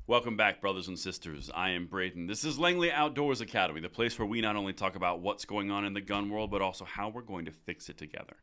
Welcome back, brothers and sisters. I am Braden. This is Langley Outdoors Academy, the place where we not only talk about what's going on in the gun world, but also how we're going to fix it together.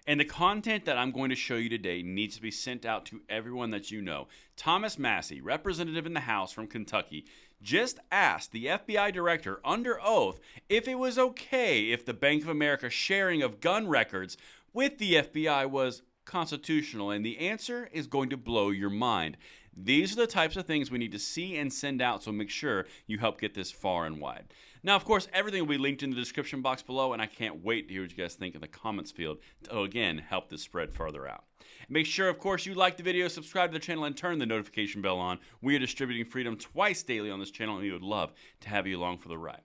And the content that I'm going to show you today needs to be sent out to everyone that you know. Thomas Massey, representative in the House from Kentucky, just asked the FBI director under oath if it was okay if the Bank of America sharing of gun records with the FBI was constitutional. And the answer is going to blow your mind. These are the types of things we need to see and send out, so make sure you help get this far and wide. Now, of course, everything will be linked in the description box below, and I can't wait to hear what you guys think in the comments field to, again, help this spread further out. Make sure, of course, you like the video, subscribe to the channel, and turn the notification bell on. We are distributing freedom twice daily on this channel, and we would love to have you along for the ride.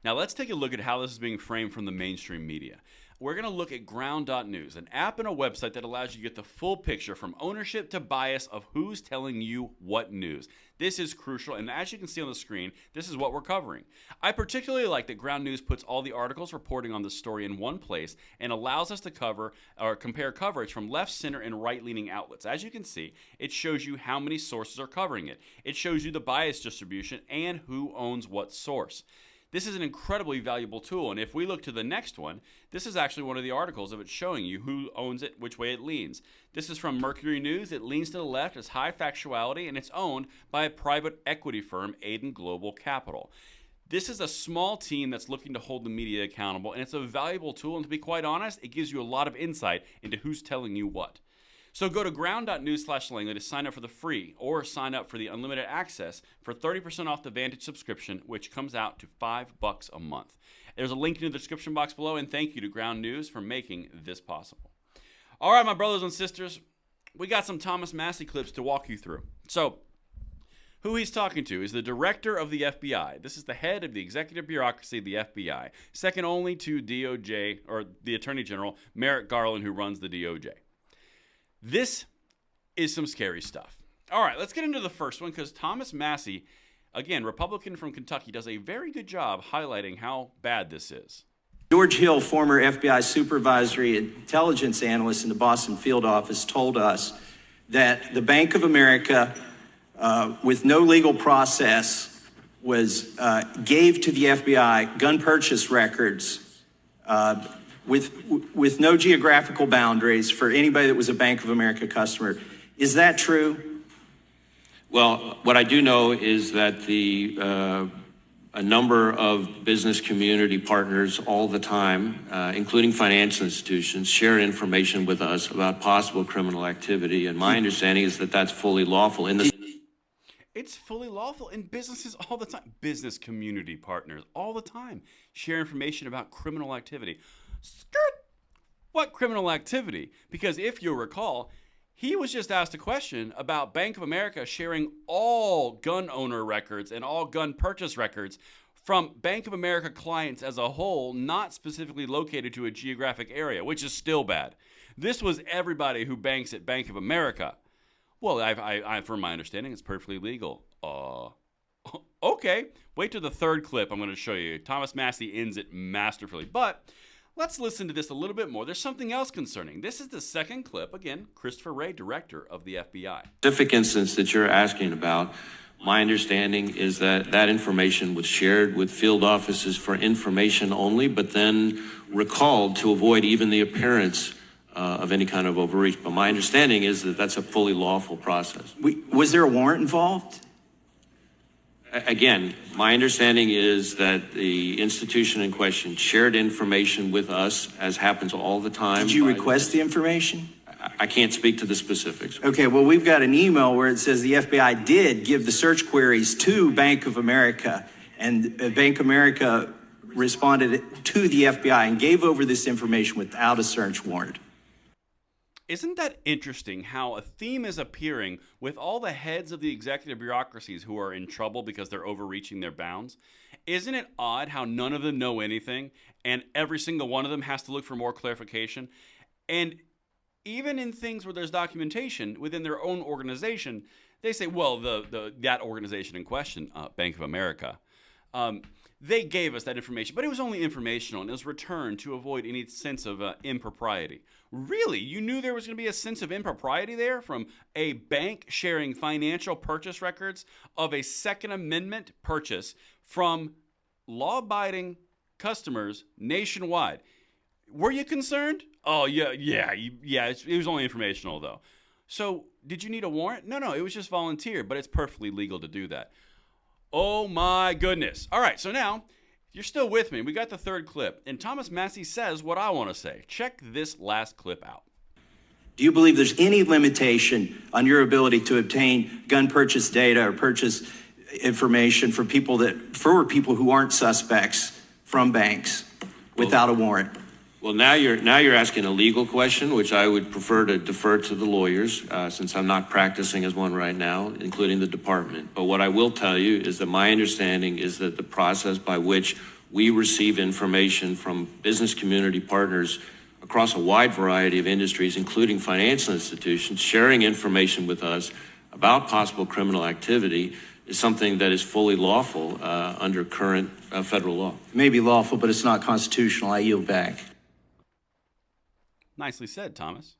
Now, let's take a look at how this is being framed from the mainstream media. We're going to look at Ground.News, an app and a website that allows you to get the full picture from ownership to bias of who's telling you what news. This is crucial, and as you can see on the screen, this is what we're covering. I particularly like that Ground News puts all the articles reporting on the story in one place and allows us to cover or compare coverage from left, center, and right-leaning outlets. As you can see, it shows you how many sources are covering it. It shows you the bias distribution and who owns what source. This is an incredibly valuable tool, and if we look to the next one, this is actually one of the articles of it showing you who owns it, which way it leans. This is from Mercury News. It leans to the left, it's high factuality, and it's owned by a private equity firm, Aiden Global Capital. This is a small team that's looking to hold the media accountable, and it's a valuable tool, and to be quite honest, it gives you a lot of insight into who's telling you what. So go to ground.news/Langley to sign up for the free or sign up for the unlimited access for 30% off the Vantage subscription, which comes out to $5 a month. There's a link in the description box below, and thank you to Ground News for making this possible. All right, my brothers and sisters, we got some Thomas Massey clips to walk you through. So who he's talking to is the director of the FBI. This is the head of the executive bureaucracy of the FBI, second only to DOJ, or the Attorney General, Merrick Garland, who runs the DOJ. This is some scary stuff. All right, let's get into the first one because Thomas Massey, again, Republican from Kentucky, does a very good job highlighting how bad this is. George Hill, former FBI supervisory intelligence analyst in the Boston field office, told us that the Bank of America, with no legal process, gave to the FBI gun purchase records with no geographical boundaries for anybody that was a Bank of America customer. Is that true? Well, what I do know is that a number of business community partners all the time, including financial institutions, share information with us about possible criminal activity. And my understanding is that that's fully lawful. It's fully lawful in businesses all the time. Business community partners all the time share information about criminal activity. Skirt! What criminal activity? Because if you'll recall, he was just asked a question about Bank of America sharing all gun owner records and all gun purchase records from Bank of America clients as a whole, not specifically located to a geographic area, which is still bad. This was everybody who banks at Bank of America. Well, from my understanding, it's perfectly legal. Okay. Wait till the third clip I'm going to show you. Thomas Massey ends it masterfully. But let's listen to this a little bit more. There's something else concerning. This is the second clip. Again, Christopher Wray, director of the FBI. Specific instance that you're asking about, my understanding is that that information was shared with field offices for information only, but then recalled to avoid even the appearance of any kind of overreach. But my understanding is that that's a fully lawful process. Was there a warrant involved? Again, my understanding is that the institution in question shared information with us, as happens all the time. Did you request the information? I can't speak to the specifics. Okay, well, we've got an email where it says the FBI did give the search queries to Bank of America, and Bank of America responded to the FBI and gave over this information without a search warrant. Isn't that interesting how a theme is appearing with all the heads of the executive bureaucracies who are in trouble because they're overreaching their bounds? Isn't it odd how none of them know anything and every single one of them has to look for more clarification? And even in things where there's documentation within their own organization, they say, well, that organization in question, Bank of America, they gave us that information, but it was only informational, and it was returned to avoid any sense of impropriety. Really? You knew there was going to be a sense of impropriety there from a bank sharing financial purchase records of a Second Amendment purchase from law-abiding customers nationwide? Were you concerned? Oh, yeah. It was only informational, though. So, did you need a warrant? No, it was just volunteer, but it's perfectly legal to do that. Oh my goodness. All right, so now, if you're still with me, we got the third clip, and Thomas Massey says what I want to say. Check this last clip out. Do you believe there's any limitation on your ability to obtain gun purchase data or purchase information for people who aren't suspects from banks without a warrant? Well, now you're asking a legal question, which I would prefer to defer to the lawyers, since I'm not practicing as one right now, including the department. But what I will tell you is that my understanding is that the process by which we receive information from business community partners across a wide variety of industries, including financial institutions, sharing information with us about possible criminal activity is something that is fully lawful under current federal law. It may be lawful, but it's not constitutional. I yield back. Nicely said, Thomas.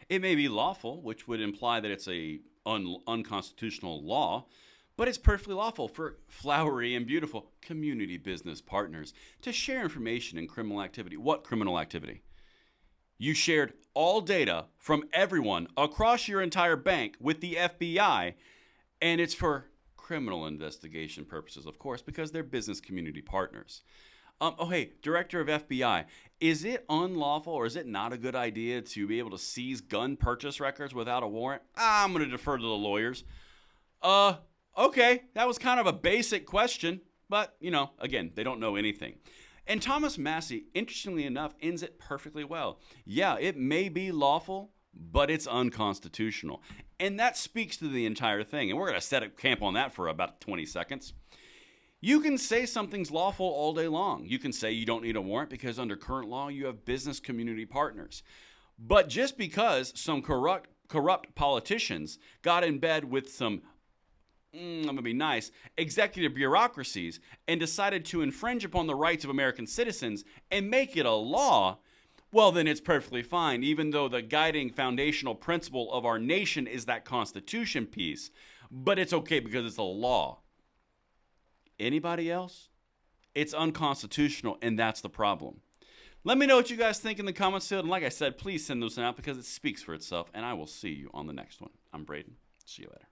It may be lawful, which would imply that it's a unconstitutional law, but it's perfectly lawful for flowery and beautiful community business partners to share information in criminal activity. What criminal activity? You shared all data from everyone across your entire bank with the FBI, and it's for criminal investigation purposes, of course, because they're business community partners. Hey, Director of FBI, is it unlawful or is it not a good idea to be able to seize gun purchase records without a warrant? I'm going to defer to the lawyers. Okay, that was kind of a basic question, but, again, they don't know anything. And Thomas Massey, interestingly enough, ends it perfectly well. Yeah, it may be lawful, but it's unconstitutional. And that speaks to the entire thing, and we're going to set up camp on that for about 20 seconds. You can say something's lawful all day long. You can say you don't need a warrant because under current law, you have business community partners. But just because some corrupt politicians got in bed with some, I'm going to be nice, executive bureaucracies and decided to infringe upon the rights of American citizens and make it a law, well, then it's perfectly fine, even though the guiding foundational principle of our nation is that Constitution piece. But it's okay because it's a law. Anybody else? It's unconstitutional, and that's the problem. Let me know what you guys think in the comments field, and like I said, please send those out because it speaks for itself, and I will see you on the next one. I'm Braden. See you later.